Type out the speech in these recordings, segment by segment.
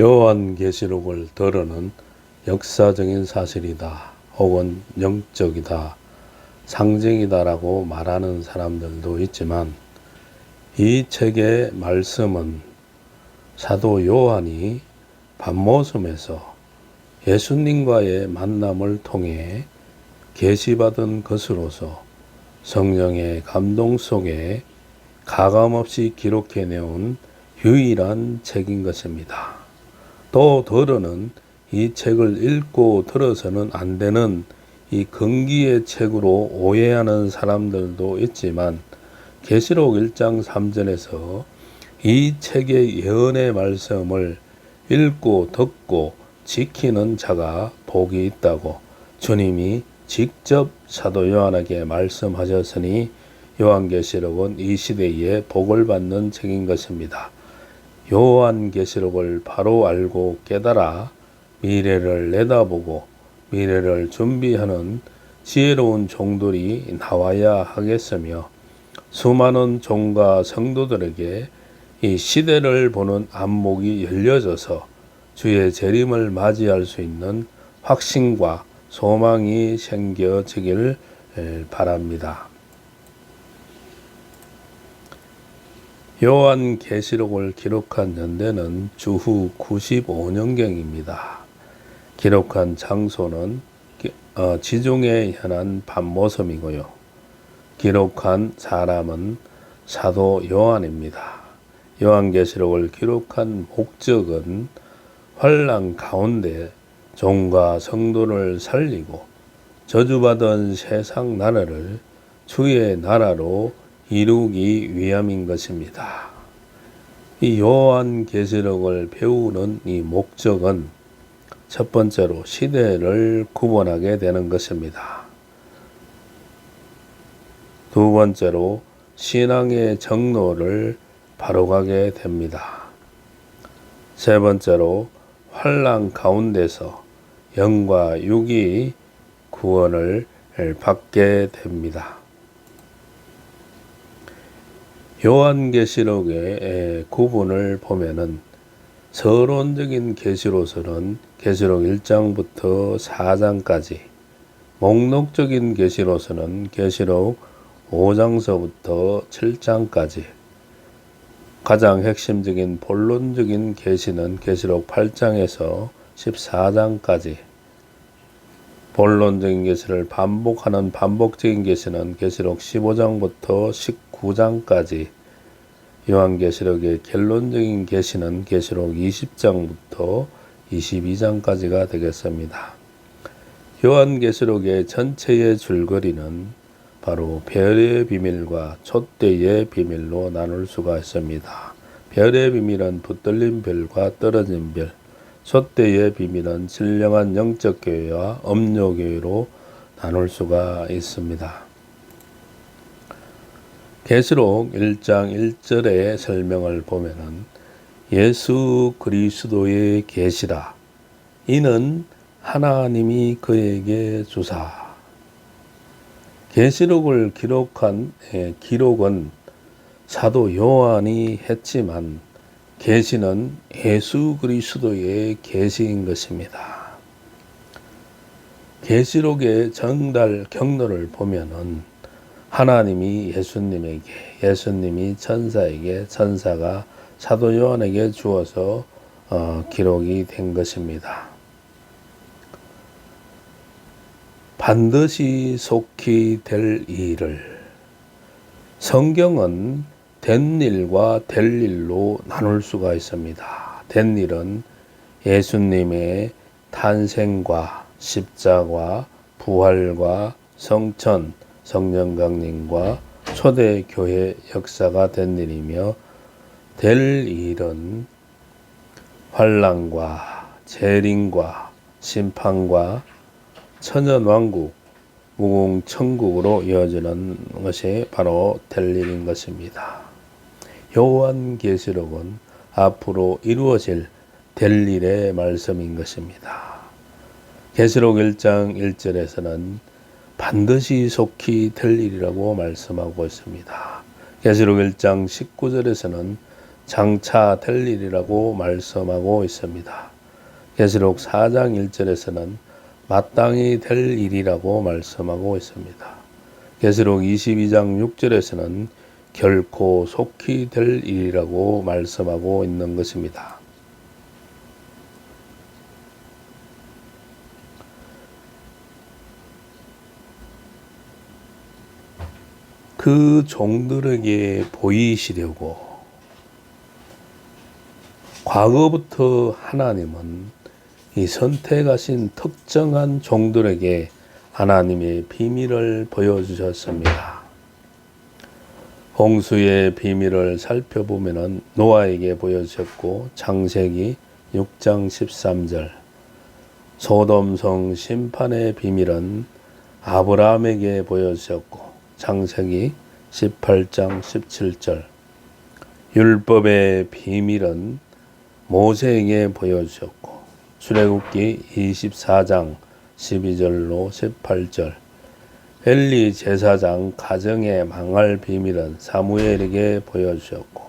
요한계시록을 들어는 역사적인 사실이다 혹은 영적이다, 상징이다라고 말하는 사람들도 있지만, 이 책의 말씀은 사도 요한이 밤모섬에서 예수님과의 만남을 통해 계시받은 것으로서 성령의 감동 속에 가감없이 기록해내온 유일한 책인 것입니다. 또 더러는 이 책을 읽고 들어서는 안 되는 이 금기의 책으로 오해하는 사람들도 있지만, 계시록 1장 3절에서 이 책의 예언의 말씀을 읽고 듣고 지키는 자가 복이 있다고 주님이 직접 사도 요한에게 말씀하셨으니, 요한계시록은 이 시대에 복을 받는 책인 것입니다. 요한계시록을 바로 알고 깨달아 미래를 내다보고 미래를 준비하는 지혜로운 종들이 나와야 하겠으며, 수많은 종과 성도들에게 이 시대를 보는 안목이 열려져서 주의 재림을 맞이할 수 있는 확신과 소망이 생겨지길 바랍니다. 요한계시록을 기록한 연대는 주후 95년경입니다. 기록한 장소는 지중해 현안 밤모섬이고요. 기록한 사람은 사도 요한입니다. 요한계시록을 기록한 목적은 환난 가운데 종과 성도를 살리고 저주받은 세상 나라를 주의 나라로 이루기 위함인 것입니다. 이 요한계시록을 배우는 이 목적은 첫 번째로 시대를 구분하게 되는 것입니다. 두 번째로 신앙의 정로를 바로가게 됩니다. 세 번째로 환난 가운데서 영과 육이 구원을 받게 됩니다. 요한계시록의 구분을 보면은, 서론적인 계시로서는 계시록 1장부터 4장까지, 목록적인 계시로서는 계시록 5장서부터 7장까지, 가장 핵심적인 본론적인 계시는 계시록 8장에서 14장까지, 본론적인 계시를 반복하는 반복적인 계시는 계시록 15장부터 19장까지, 요한계시록의 결론적인 계시는 계시록 20장부터 22장까지가 되겠습니다. 요한계시록의 전체의 줄거리는 바로 별의 비밀과 촛대의 비밀로 나눌 수가 있습니다. 별의 비밀은 붙들린 별과 떨어진 별, 촛대의 비밀은 신령한 영적 교회와 음료 교회로 나눌 수가 있습니다. 계시록 1장 1절의 설명을 보면은, 예수 그리스도의 계시라, 이는 하나님이 그에게 주사. 계시록을 기록한 기록은 사도 요한이 했지만, 계시는 예수 그리스도의 계시인 것입니다. 계시록의 전달 경로를 보면은, 하나님이 예수님에게, 예수님이 천사에게, 천사가 사도 요한에게 주어서 기록이 된 것입니다. 반드시 속히 될 일을, 성경은 된 일과 될 일로 나눌 수가 있습니다. 된 일은 예수님의 탄생과 십자가, 부활과 성천, 성령 강림과 초대교회 역사가 된 일이며, 될 일은 환난과 재림과 심판과 천연왕국, 무궁천국으로 이어지는 것이 바로 될 일인 것입니다. 요한계시록은 앞으로 이루어질 될 일의 말씀인 것입니다. 계시록 1장 1절에서는 반드시 속히 될 일이라고 말씀하고 있습니다. 계시록 1장 19절에서는 장차 될 일이라고 말씀하고 있습니다. 계시록 4장 1절에서는 마땅히 될 일이라고 말씀하고 있습니다. 계시록 22장 6절에서는 결코 속히 될 일이라고 말씀하고 있는 것입니다. 그 종들에게 보이시려고 과거부터 하나님은 이 선택하신 특정한 종들에게 하나님의 비밀을 보여주셨습니다. 홍수의 비밀을 살펴보면 노아에게 보여주셨고, 창세기 6장 13절, 소돔성 심판의 비밀은 아브라함에게 보여주셨고, 창세기 18장 17절, 율법의 비밀은 모세에게 보여주셨고, 출애굽기 24장 12절로 18절, 엘리 제사장 가정의 망할 비밀은 사무엘에게 보여주셨고,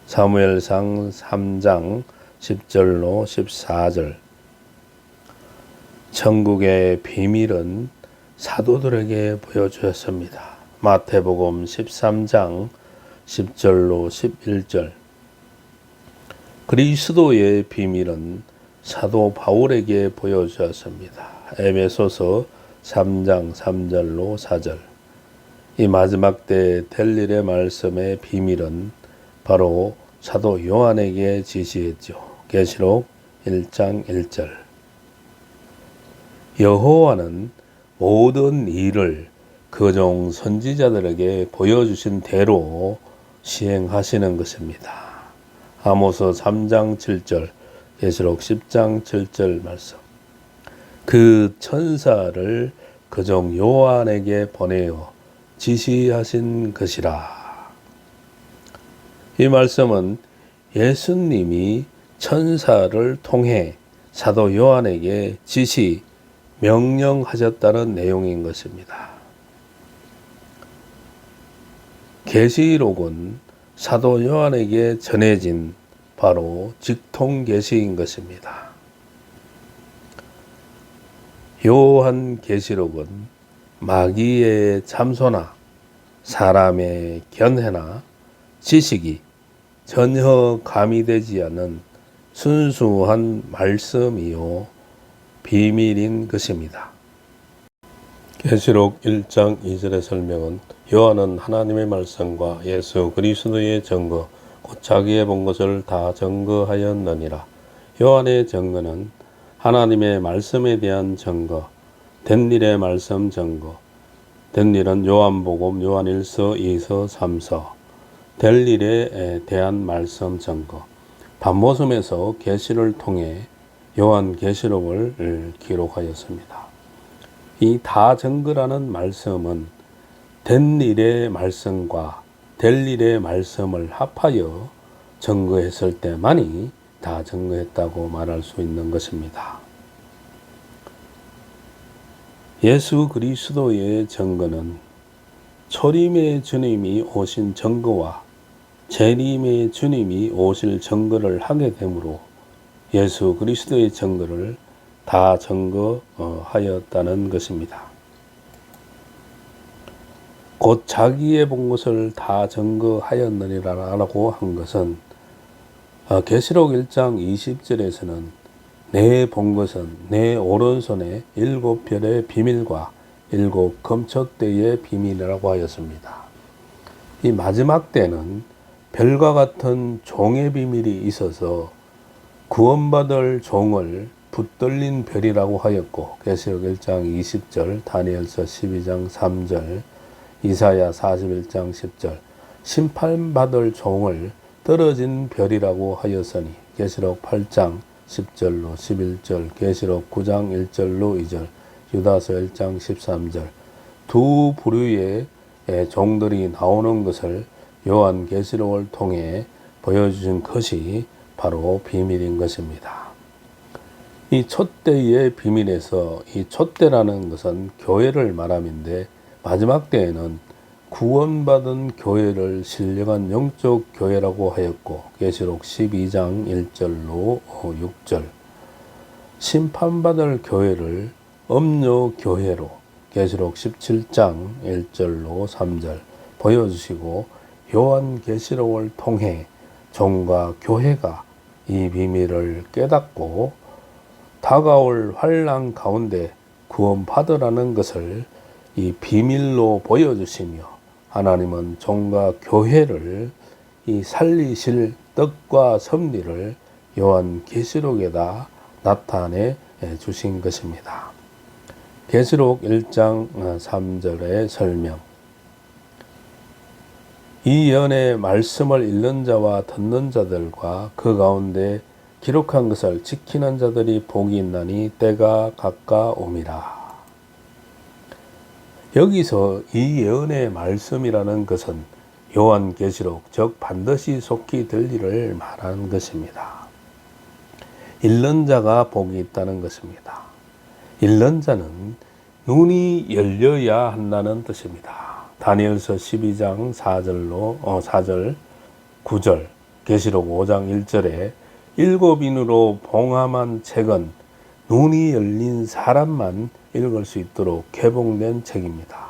사무엘상 3장 10절로 14절, 천국의 비밀은 사도들에게 보여주셨습니다. 마태복음 13장 10절로 11절, 그리스도의 비밀은 사도 바울에게 보여주었습니다. 에베소서 3장 3절로 4절. 이 마지막 때 될 일의 말씀의 비밀은 바로 사도 요한에게 지시했죠. 계시록 1장 1절. 여호와는 모든 일을 그종 선지자들에게 보여주신 대로 시행하시는 것입니다. 아모스 3장 7절, 계시록 10장 7절 말씀. 그 천사를 그종 요한에게 보내어 지시하신 것이라. 이 말씀은 예수님이 천사를 통해 사도 요한에게 지시, 명령하셨다는 내용인 것입니다. 계시록은 사도 요한에게 전해진 바로 직통 계시인 것입니다. 요한 계시록은 마귀의 참소나 사람의 견해나 지식이 전혀 가미되지 않은 순수한 말씀이요 비밀인 것입니다. 계시록 1장 2절의 설명은 요한은 하나님의 말씀과 예수 그리스도의 증거 곧 자기의 본 것을 다 증거하였느니라. 요한의 증거는 하나님의 말씀에 대한 증거, 된 일의 말씀 증거, 된 일은 요한복음, 요한일서, 2서, 3서, 될 일에 대한 말씀 증거, 반모섬에서 계시를 통해 요한 계시록을 기록하였습니다. 이 다 증거라는 말씀은 된 일의 말씀과 될 일의 말씀을 합하여 증거했을 때만이 다 증거했다고 말할 수 있는 것입니다. 예수 그리스도의 증거는 초림의 주님이 오신 증거와 재림의 주님이 오실 증거를 하게 되므로 예수 그리스도의 증거를 다 증거하였다는 것입니다. 곧 자기의 본 것을 다 증거하였느니라라고 한 것은 계시록 1장 20절에서는 내 본 것은 내 오른손에 7별의 비밀과 7 금초대의 비밀이라고 하였습니다. 이 마지막 때는 별과 같은 종의 비밀이 있어서 구원받을 종을 붙들린 별이라고 하였고, 계시록 1장 20절, 다니엘서 12장 3절, 이사야 41장 10절, 심판받을 종을 떨어진 별이라고 하였으니, 계시록 8장 10절로 11절, 계시록 9장 1절로 2절, 유다서 1장 13절, 두 부류의 종들이 나오는 것을 요한 계시록을 통해 보여주신 것이 바로 비밀인 것입니다. 이 촛대의 비밀에서 이 촛대라는 것은 교회를 말함인데, 마지막 때에는 구원받은 교회를 신령한 영적 교회라고 하였고 계시록 12장 1절로 6절, 심판받을 교회를 엄료 교회로 계시록 17장 1절로 3절 보여주시고, 요한계시록을 통해 종과 교회가 이 비밀을 깨닫고 다가올 환난 가운데 구원받으라는 것을 이 비밀로 보여주시며, 하나님은 종과 교회를 이 살리실 뜻과 섭리를 요한계시록에다 나타내 주신 것입니다. 계시록 1장 3절의 설명. 이 예언의 말씀을 읽는 자와 듣는 자들과 그 가운데 기록한 것을 지키는 자들이 복이 있나니 때가 가까움이라. 여기서 이 예언의 말씀이라는 것은 요한계시록, 즉 반드시 속히 될 일을 말하는 것입니다. 읽는 자가 복이 있다는 것입니다. 읽는 자는 눈이 열려야 한다는 뜻입니다. 다니엘서 12장 4절 9절, 계시록 5장 1절에 일곱 인으로 봉함한 책은 눈이 열린 사람만 읽을 수 있도록 개봉된 책입니다.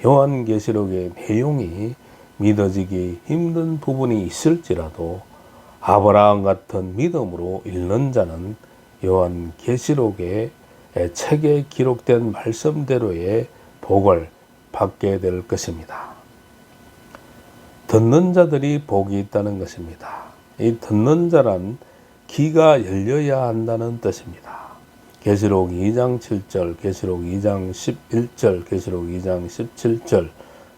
요한계시록의 내용이 믿어지기 힘든 부분이 있을지라도 아브라함 같은 믿음으로 읽는 자는 요한계시록의 책에 기록된 말씀대로의 복을 받게 될 것입니다. 듣는 자들이 복이 있다는 것입니다. 이 듣는 자란 귀가 열려야 한다는 뜻입니다. 계시록 2장 7절, 계시록 2장 11절, 계시록 2장 17절,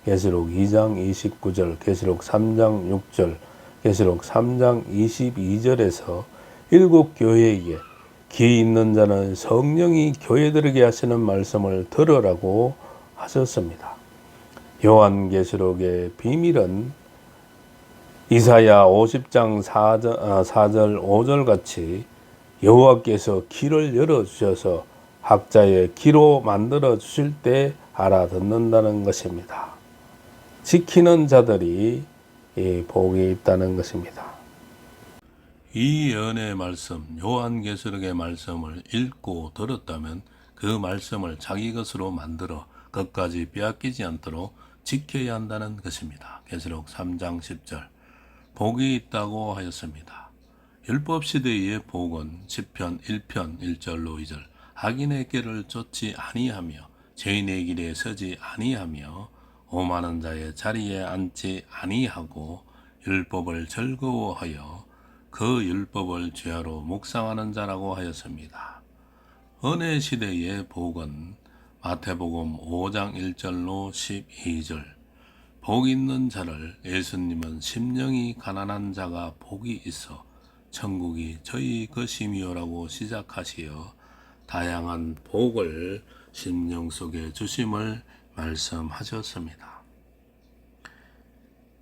계시록 2장 29절, 계시록 3장 6절, 계시록 3장 22절에서 일곱 교회에게 귀 있는 자는 성령이 교회들에게 하시는 말씀을 들으라고 하셨습니다. 요한계시록의 비밀은 이사야 50장 4절 5절 같이 여호와께서 귀를 열어주셔서 학자의 귀로 만들어 주실 때 알아듣는다는 것입니다. 지키는 자들이 복이 있다는 것입니다. 이 예언의 말씀, 요한계시록의 말씀을 읽고 들었다면 그 말씀을 자기 것으로 만들어 끝까지 빼앗기지 않도록 지켜야 한다는 것입니다. 계시록 3장 10절, 복이 있다고 하였습니다. 율법시대의 복은 시편 1편 1절로 2절, 악인의 길을 쫓지 아니하며 죄인의 길에 서지 아니하며 오만한 자의 자리에 앉지 아니하고 율법을 즐거워하여 그 율법을 죄하로 묵상하는 자라고 하였습니다. 은혜 시대의 복은 마태복음 5장 1절로 12절, 복 있는 자를 예수님은 심령이 가난한 자가 복이 있어 천국이 저희 것이미요라고 시작하시어 다양한 복을 심령 속에 주심을 말씀하셨습니다.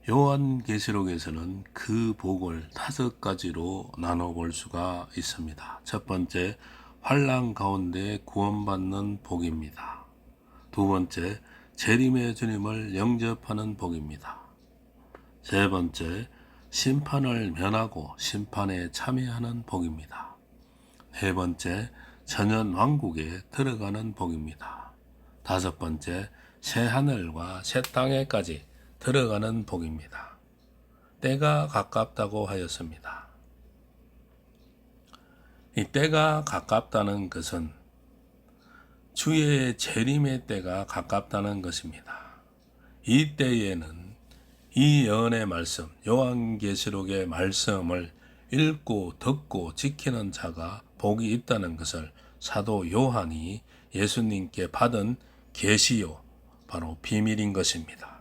요한계시록에서는 그 복을 5가지로 나눠볼 수가 있습니다. 첫 번째, 환난 가운데 구원받는 복입니다. 두 번째, 재림의 주님을 영접하는 복입니다. 세 번째, 심판을 면하고 심판에 참여하는 복입니다. 네 번째, 천연 왕국에 들어가는 복입니다. 다섯 번째, 새 하늘과 새 땅에까지 들어가는 복입니다. 때가 가깝다고 하였습니다. 이 때가 가깝다는 것은 주의 재림의 때가 가깝다는 것입니다. 이 때에는 이 예언의 말씀, 요한계시록의 말씀을 읽고 듣고 지키는 자가 복이 있다는 것을 사도 요한이 예수님께 받은 계시요, 바로 비밀인 것입니다.